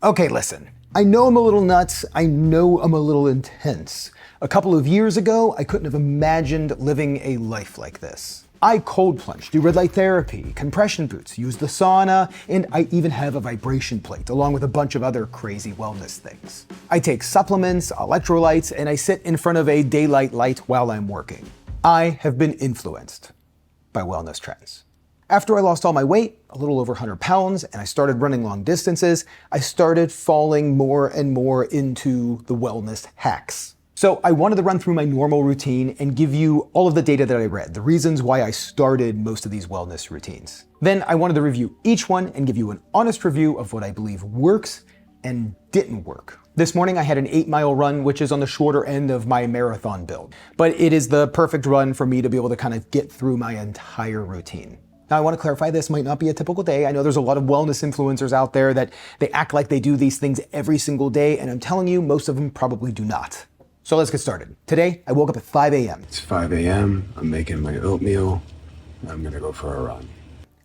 Okay, listen. I know I'm a little nuts. I know I'm a little intense. A couple of years ago, I couldn't have imagined living a life like this. I cold plunge, do red light therapy, compression boots, use the sauna, and I even have a vibration plate, along with a bunch of other crazy wellness things. I take supplements, electrolytes, and I sit in front of a daylight light while I'm working. I have been influenced by wellness trends. After I lost all my weight, a little over 100 pounds, and I started running long distances, I started falling more and more into the wellness hacks. So I wanted to run through my normal routine and give you all of the data that I read, the reasons why I started most of these wellness routines. Then I wanted to review each one and give you an honest review of what I believe works and didn't work. This morning I had an 8-mile run, which is on the shorter end of my marathon build, but it is the perfect run for me to be able to kind of get through my entire routine. Now, I want to clarify, this might not be a typical day. I know there's a lot of wellness influencers out there that they act like they do these things every single day, and I'm telling you, most of them probably do not. So let's get started. Today, I woke up at 5 a.m. It's 5 a.m. I'm making my oatmeal. I'm gonna go for a run.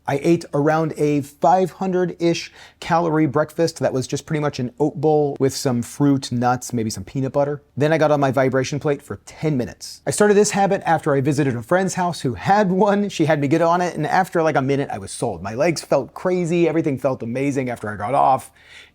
I ate around a 500-ish calorie breakfast that was just pretty much an oat bowl with some fruit, nuts, maybe some peanut butter. Then I got on my vibration plate for 10 minutes. I started this habit after I visited a friend's house who had one. She had me get on it, and after like a minute, I was sold. My legs felt crazy. Everything felt amazing after I got off,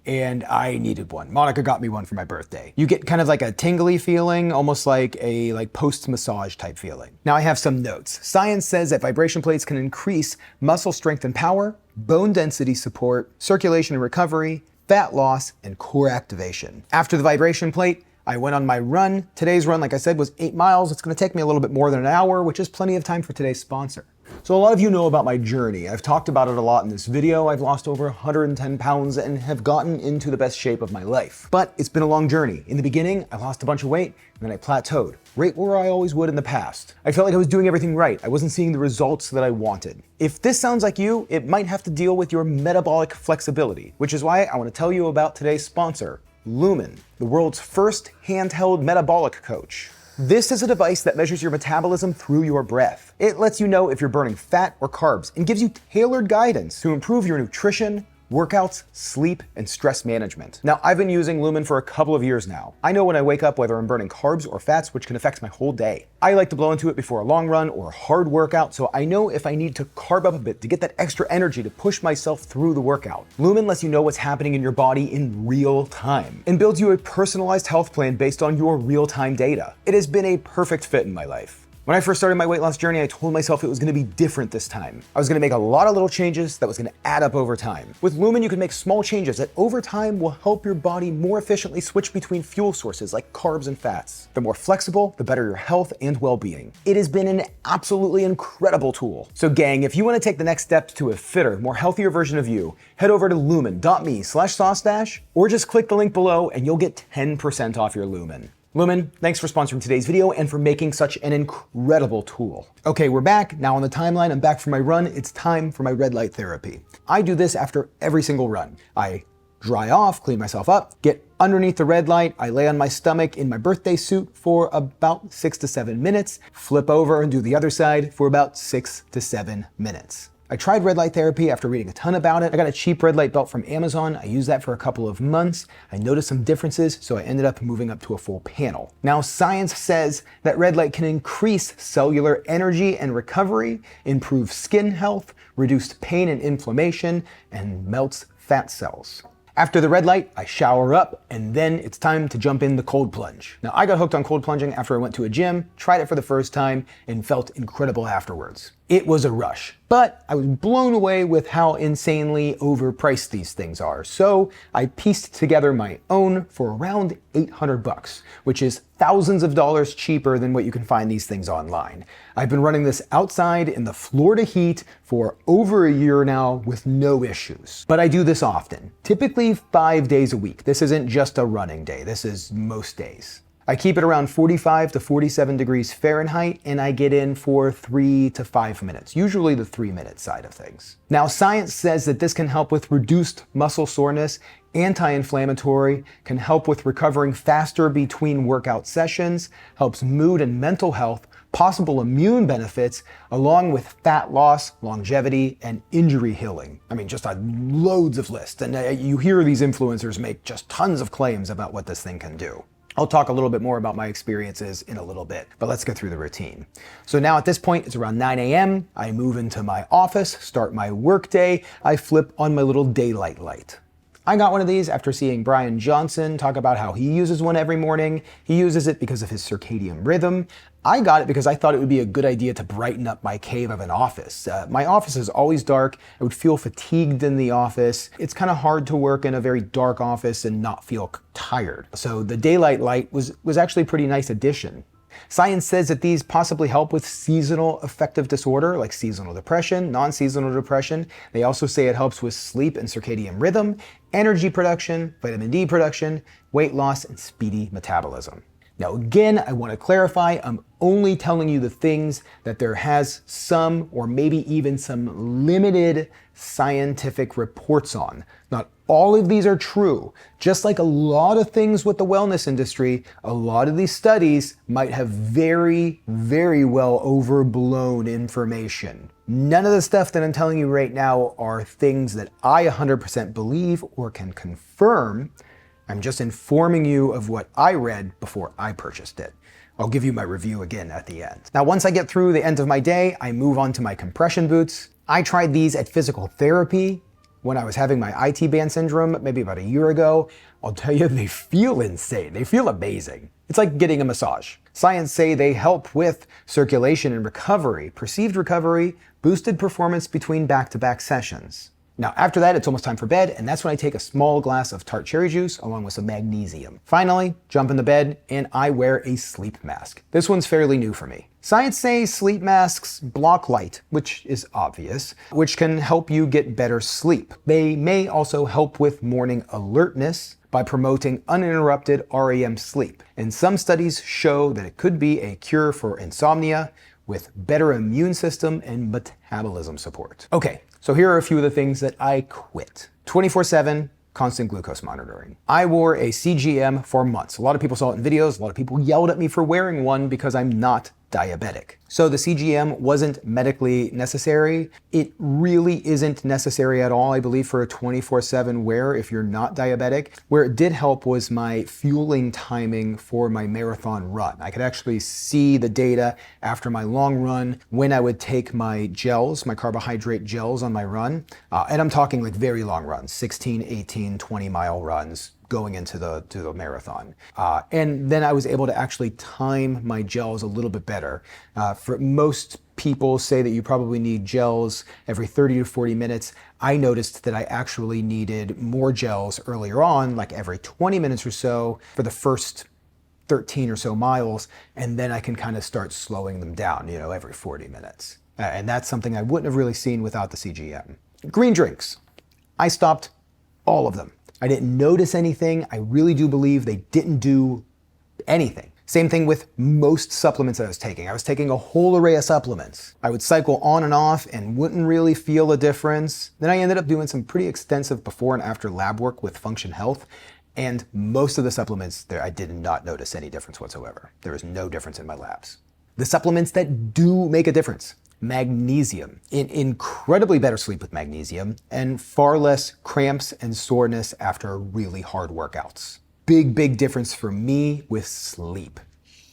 and I needed one. Monica got me one for my birthday. You get kind of like a tingly feeling, almost like a post-massage type feeling. Now I have some notes. Science says that vibration plates can increase muscle strength and power, bone density support, circulation and recovery, fat loss, and core activation. After the vibration plate, I went on my run. Today's run, like I said, was 8 miles. It's gonna take me a little bit more than an hour, which is plenty of time for today's sponsor. So a lot of you know about my journey. I've talked about it a lot in this video. I've lost over 110 pounds and have gotten into the best shape of my life. But it's been a long journey. In the beginning, I lost a bunch of weight, and then I plateaued, right where I always would in the past. I felt like I was doing everything right. I wasn't seeing the results that I wanted. If this sounds like you, it might have to deal with your metabolic flexibility, which is why I want to tell you about today's sponsor, Lumen, the world's first handheld metabolic coach. This is a device that measures your metabolism through your breath. It lets you know if you're burning fat or carbs and gives you tailored guidance to improve your nutrition, workouts, sleep, and stress management. Now, I've been using Lumen for a couple of years now. I know when I wake up whether I'm burning carbs or fats, which can affect my whole day. I like to blow into it before a long run or a hard workout, so I know if I need to carb up a bit to get that extra energy to push myself through the workout. Lumen lets you know what's happening in your body in real time and builds you a personalized health plan based on your real-time data. It has been a perfect fit in my life. When I first started my weight loss journey, I told myself it was gonna be different this time. I was gonna make a lot of little changes that was gonna add up over time. With Lumen, you can make small changes that over time will help your body more efficiently switch between fuel sources like carbs and fats. The more flexible, the better your health and well-being. It has been an absolutely incredible tool. So gang, if you wanna take the next step to a fitter, more healthier version of you, head over to lumen.me/SauceStache or just click the link below and you'll get 10% off your Lumen. Lumen, thanks for sponsoring today's video and for making such an incredible tool. Okay, we're back. Now on the timeline, I'm back from my run. It's time for my red light therapy. I do this after every single run. I dry off, clean myself up, get underneath the red light. I lay on my stomach in my birthday suit for about 6 to 7 minutes, flip over and do the other side for about 6 to 7 minutes. I tried red light therapy after reading a ton about it. I got a cheap red light belt from Amazon. I used that for a couple of months. I noticed some differences, so I ended up moving up to a full panel. Now, science says that red light can increase cellular energy and recovery, improve skin health, reduce pain and inflammation, and melts fat cells. After the red light, I shower up, and then it's time to jump in the cold plunge. Now, I got hooked on cold plunging after I went to a gym, tried it for the first time, and felt incredible afterwards. It was a rush, but I was blown away with how insanely overpriced these things are. So I pieced together my own for around $800, which is thousands of dollars cheaper than what you can find these things online. I've been running this outside in the Florida heat for over a year now with no issues. But I do this often, typically 5 days a week. This isn't just a running day, this is most days. I keep it around 45 to 47 degrees Fahrenheit, and I get in for 3 to 5 minutes, usually the 3-minute side of things. Now, science says that this can help with reduced muscle soreness, anti-inflammatory, can help with recovering faster between workout sessions, helps mood and mental health, possible immune benefits, along with fat loss, longevity, and injury healing. I mean, just loads of lists. And you hear these influencers make just tons of claims about what this thing can do. I'll talk a little bit more about my experiences in a little bit, but let's get through the routine. So now at this point, it's around 9 a.m. I move into my office, start my workday. I flip on my little daylight light. I got one of these after seeing Brian Johnson talk about how he uses one every morning. He uses it because of his circadian rhythm. I got it because I thought it would be a good idea to brighten up my cave of an office. My office is always dark. I would feel fatigued in the office. It's kind of hard to work in a very dark office and not feel tired. So the daylight light was actually a pretty nice addition. Science says that these possibly help with seasonal affective disorder like seasonal depression, non-seasonal depression. They also say it helps with sleep and circadian rhythm, energy production, vitamin D production, weight loss, and speedy metabolism. Now again, I want to clarify, I'm only telling you the things that there has some or maybe even some limited scientific reports on. Not all of these are true. Just like a lot of things with the wellness industry, a lot of these studies might have very, very well overblown information. None of the stuff that I'm telling you right now are things that I 100% believe or can confirm. I'm just informing you of what I read before I purchased it. I'll give you my review again at the end. Now, once I get through the end of my day, I move on to my compression boots. I tried these at physical therapy when I was having my IT band syndrome, maybe about a year ago. I'll tell you, they feel insane. They feel amazing. It's like getting a massage. Science say they help with circulation and recovery, perceived recovery, boosted performance between back-to-back sessions. Now, after that, it's almost time for bed, and that's when I take a small glass of tart cherry juice along with some magnesium. Finally, jump into bed, and I wear a sleep mask. This one's fairly new for me. Science says sleep masks block light, which is obvious, which can help you get better sleep. They may also help with morning alertness by promoting uninterrupted REM sleep. And some studies show that it could be a cure for insomnia with better immune system and metabolism support. Okay, so here are a few of the things that I quit. 24/7 constant glucose monitoring. I wore a CGM for months. A lot of people saw it in videos. A lot of people yelled at me for wearing one because I'm not diabetic. So the CGM wasn't medically necessary. It really isn't necessary at all, I believe, for a 24/7 wear if you're not diabetic. Where it did help was my fueling timing for my marathon run. I could actually see the data after my long run when I would take my gels, my carbohydrate gels on my run. And I'm talking like very long runs, 16, 18, 20-mile runs, going into the marathon. And then I was able to actually time my gels a little bit better. For most people say that you probably need gels every 30 to 40 minutes. I noticed that I actually needed more gels earlier on, like every 20 minutes or so for the first 13 or so miles, and then I can kind of start slowing them down, every 40 minutes. And that's something I wouldn't have really seen without the CGM. Green drinks. I stopped all of them. I didn't notice anything. I really do believe they didn't do anything. Same thing with most supplements that I was taking. I was taking a whole array of supplements. I would cycle on and off and wouldn't really feel a difference. Then I ended up doing some pretty extensive before and after lab work with Function Health. And most of the supplements there, I did not notice any difference whatsoever. There was no difference in my labs. The supplements that do make a difference. Magnesium. Incredibly better sleep with magnesium and far less cramps and soreness after really hard workouts. Big difference for me with sleep.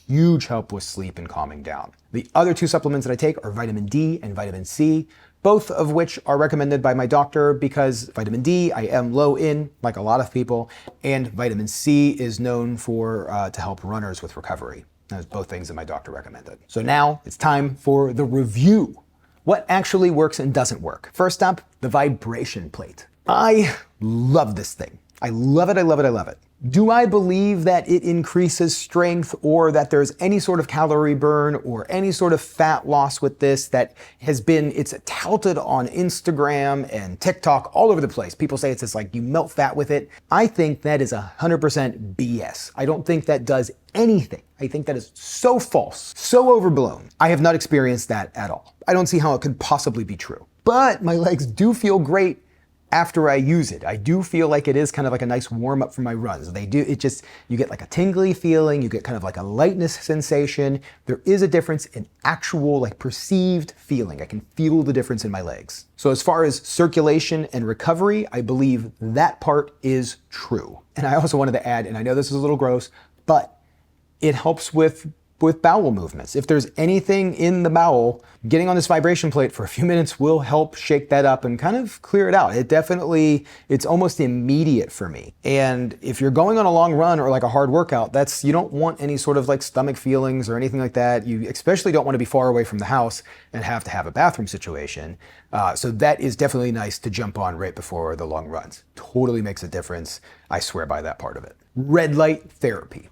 Huge help with sleep and calming down. The other two supplements that I take are vitamin D and vitamin C, both of which are recommended by my doctor because vitamin D I am low in, like a lot of people, and vitamin C is known for to help runners with recovery. That's both things that my doctor recommended. So now it's time for the review. What actually works and doesn't work? First up, the vibration plate. I love this thing. I love it, I love it, I love it. Do I believe that it increases strength or that there's any sort of calorie burn or any sort of fat loss with this that it's touted on Instagram and TikTok all over the place. People say it's just like you melt fat with it. I think that is 100% BS. I don't think that does anything. I think that is so false, so overblown. I have not experienced that at all. I don't see how it could possibly be true. But my legs do feel great after I use it. I do feel like it is kind of like a nice warm up for my runs. You get like a tingly feeling, you get kind of like a lightness sensation. There is a difference in actual like perceived feeling. I can feel the difference in my legs. So as far as circulation and recovery, I believe that part is true. And I also wanted to add, and I know this is a little gross, but it helps with bowel movements. If there's anything in the bowel, getting on this vibration plate for a few minutes will help shake that up and kind of clear it out. It's almost immediate for me. And if you're going on a long run or like a hard workout, you don't want any sort of like stomach feelings or anything like that. You especially don't want to be far away from the house and have to have a bathroom situation. So that is definitely nice to jump on right before the long runs. Totally makes a difference. I swear by that part of it. Red light therapy.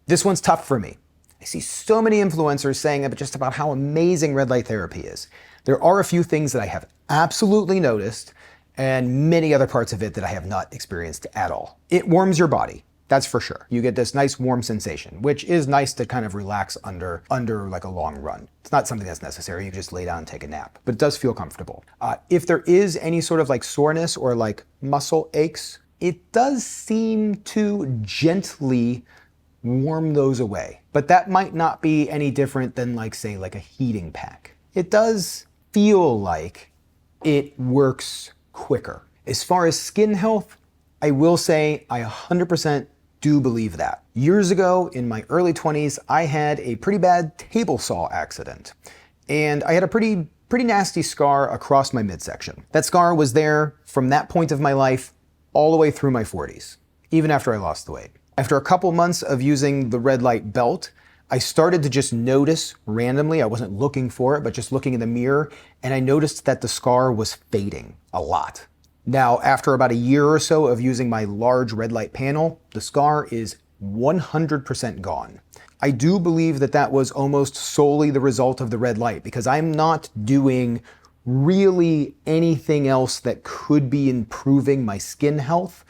This one's tough for me. I see so many influencers saying just about how amazing red light therapy is. There are a few things that I have absolutely noticed and many other parts of it that I have not experienced at all. It warms your body, that's for sure. You get this nice warm sensation, which is nice to kind of relax under like a long run. It's not something that's necessary, you just lay down and take a nap, but it does feel comfortable. If there is any sort of like soreness or like muscle aches, it does seem to gently warm those away. But that might not be any different than like, say, like a heating pack. It does feel like it works quicker. As far as skin health, I will say I 100% do believe that. Years ago, in my early 20s, I had a pretty bad table saw accident. And I had a pretty nasty scar across my midsection. That scar was there from that point of my life all the way through my 40s, even after I lost the weight. After a couple months of using the red light belt, I started to just notice randomly, I wasn't looking for it, but just looking in the mirror, and I noticed that the scar was fading a lot. Now, after about a year or so of using my large red light panel, the scar is 100% gone. I do believe that that was almost solely the result of the red light because I'm not doing really anything else that could be improving my skin health.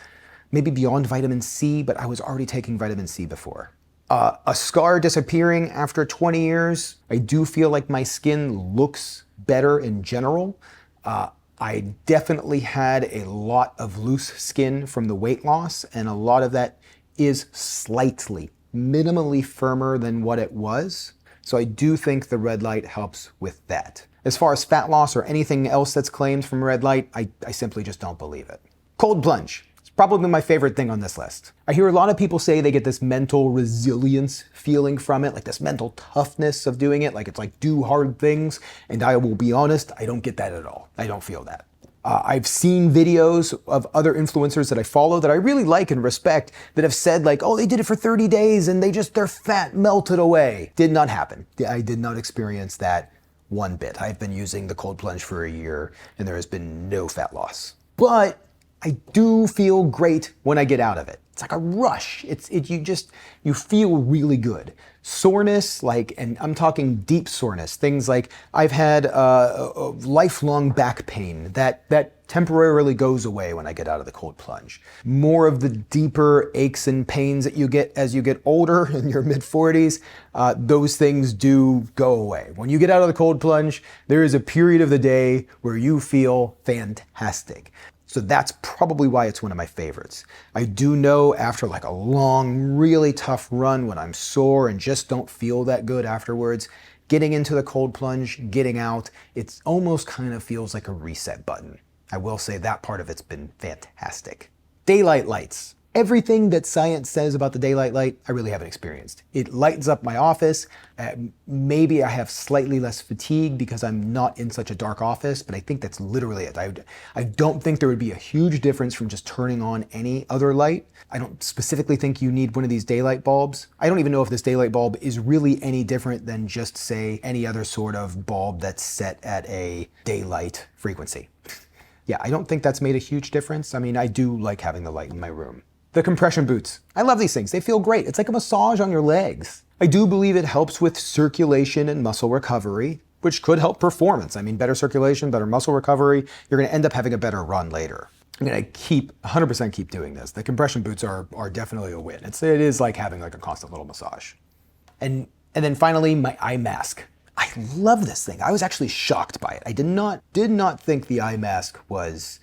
Maybe beyond vitamin C, but I was already taking vitamin C before. A scar disappearing after 20 years, I do feel like my skin looks better in general. I definitely had a lot of loose skin from the weight loss, and a lot of that is slightly, minimally firmer than what it was. So I do think the red light helps with that. As far as fat loss or anything else that's claimed from red light, I simply just don't believe it. Cold plunge. Probably my favorite thing on this list. I hear a lot of people say they get this mental resilience feeling from it, like this mental toughness of doing it, like it's like do hard things, and I will be honest, I don't get that at all. I don't feel that. I've seen videos of other influencers that I follow that I really like and respect that have said like, oh, they did it for 30 days and their fat melted away. Did not happen. I did not experience that one bit. I've been using the cold plunge for a year and there has been no fat loss. But I do feel great when I get out of it. It's like a rush. You feel really good. Soreness, and I'm talking deep soreness, things like I've had a lifelong back pain that temporarily goes away when I get out of the cold plunge. More of the deeper aches and pains that you get as you get older in your mid-40s, those things do go away. When you get out of the cold plunge, there is a period of the day where you feel fantastic. So that's probably why it's one of my favorites. I do know after like a long, really tough run when I'm sore and just don't feel that good afterwards, getting into the cold plunge, getting out, it almost kind of feels like a reset button. I will say that part of it's been fantastic. Daylight lights. Everything that science says about the daylight light, I really haven't experienced. It lightens up my office. Maybe I have slightly less fatigue because I'm not in such a dark office, but I think that's literally it. I don't think there would be a huge difference from just turning on any other light. I don't specifically think you need one of these daylight bulbs. I don't even know if this daylight bulb is really any different than just, say, any other sort of bulb that's set at a daylight frequency. Yeah, I don't think that's made a huge difference. I mean, I do like having the light in my room. The compression boots. I love these things. They feel great. It's like a massage on your legs. I do believe it helps with circulation and muscle recovery, which could help performance. I mean, better circulation, better muscle recovery. You're going to end up having a better run later. I'm going to 100% keep doing this. The compression boots are definitely a win. It is like having like a constant little massage. And then finally, my eye mask. I love this thing. I was actually shocked by it. I did not think the eye mask was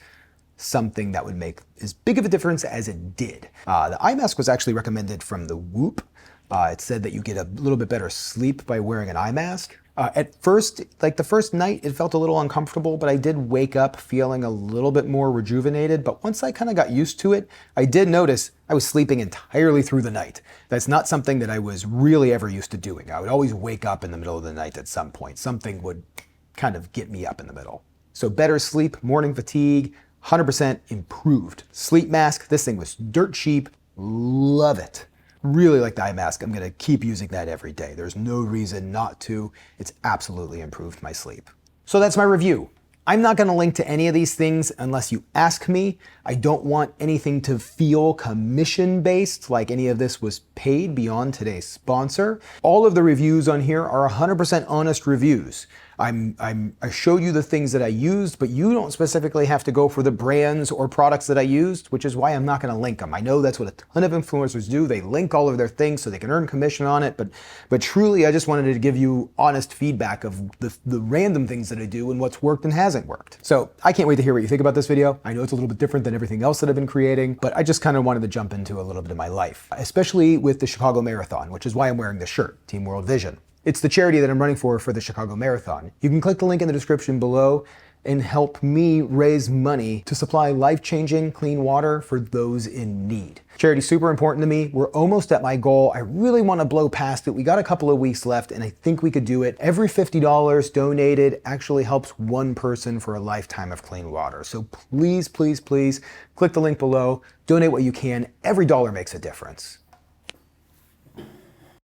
something that would make as big of a difference as it did. The eye mask was actually recommended from the Whoop. It said that you get a little bit better sleep by wearing an eye mask. At first, like the first night, it felt a little uncomfortable, but I did wake up feeling a little bit more rejuvenated. But once I kind of got used to it, I did notice I was sleeping entirely through the night. That's not something that I was really ever used to doing. I would always wake up in the middle of the night at some point. Something would kind of get me up in the middle. So better sleep, morning fatigue, 100% improved. Sleep mask, this thing was dirt cheap. Love it. Really like the eye mask. I'm gonna keep using that every day. There's no reason not to. It's absolutely improved my sleep. So that's my review. I'm not gonna link to any of these things unless you ask me. I don't want anything to feel commission-based, like any of this was paid beyond today's sponsor. All of the reviews on here are 100% honest reviews. I showed you the things that I used, but you don't specifically have to go for the brands or products that I used, which is why I'm not gonna link them. I know that's what a ton of influencers do. They link all of their things so they can earn commission on it, but truly I just wanted to give you honest feedback of the random things that I do and what's worked and hasn't worked. So I can't wait to hear what you think about this video. I know it's a little bit different than everything else that I've been creating, but I just kind of wanted to jump into a little bit of my life, especially with the Chicago Marathon, which is why I'm wearing this shirt, Team World Vision. It's the charity that I'm running for the Chicago Marathon. You can click the link in the description below and help me raise money to supply life-changing clean water for those in need. Charity's super important to me. We're almost at my goal. I really want to blow past it. We got a couple of weeks left and I think we could do it. Every $50 donated actually helps one person for a lifetime of clean water. So please, please, please click the link below. Donate what you can. Every dollar makes a difference.